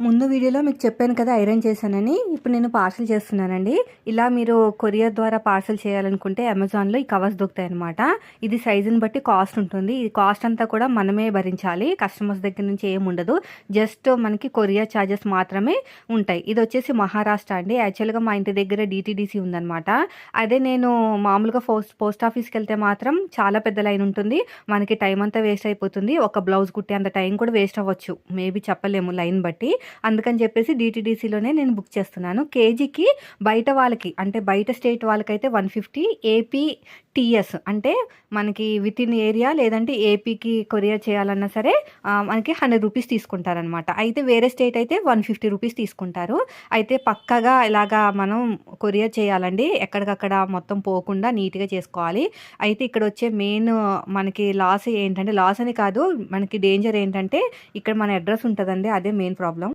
ముందు వీడియోలో మీకు చెప్పాను కదా ఐరన్ చేశానని. ఇప్పుడు నేను పార్సెల్ చేస్తున్నానండి. ఇలా మీరు కొరియర్ ద్వారా పార్సెల్ చేయాలనుకుంటే అమెజాన్‌లో ఈ కవర్స్ దొరుకుతాయన్నమాట. ఇది సైజుని బట్టి కాస్ట్ ఉంటుంది. ఈ కాస్ట్ అంతా కూడా మనమే భరించాలి. కస్టమర్స్ దగ్గర నుంచి ఏమి ఉండదు. జస్ట్ మనకి కొరియర్ ఛార్జెస్ మాత్రమే ఉంటాయి. ఇది వచ్చేసి మహారాష్ట్ర అండి. యాక్చువల్‌గా మా ఇంటి దగ్గర డీటీడీసీ ఉందన్నమాట. అదే నేను మామూలుగా పోస్ట్ ఆఫీస్‌కి వెళ్తే మాత్రం చాలా పెద్ద లైన్ ఉంటుంది. మనకి టైం అంతా వేస్ట్ అయిపోతుంది. ఒక బ్లౌజ్ కుట్టే అంత టైం కూడా వేస్ట్ అవ్వచ్చు. మేబీ చెప్పలేము లైన్ బట్టి. అందుకని చెప్పేసి డీటీడీసీలోనే నేను బుక్ చేస్తున్నాను. కేజీకి బయట వాళ్ళకి అంటే బయట స్టేట్ వాళ్ళకైతే 150, ఏపీ టీఎస్ అంటే మనకి విత్ ఇన్ ఏరియా లేదంటే ఏపీకి కొరియర్ చేయాలన్నా సరే మనకి 100 రూపీస్ తీసుకుంటారనమాట. అయితే వేరే స్టేట్ అయితే 150 రూపీస్ తీసుకుంటారు. అయితే పక్కాగా ఇలాగా మనం కొరియర్ చేయాలండి. ఎక్కడికక్కడ మొత్తం పోకుండా నీట్గా చేసుకోవాలి. అయితే ఇక్కడ వచ్చే మెయిన్ మనకి లాస్ ఏంటంటే, లాస్ అని కాదు మనకి డేంజర్ ఏంటంటే ఇక్కడ మన అడ్రస్ ఉంటుందండి. అదే మెయిన్ ప్రాబ్లం.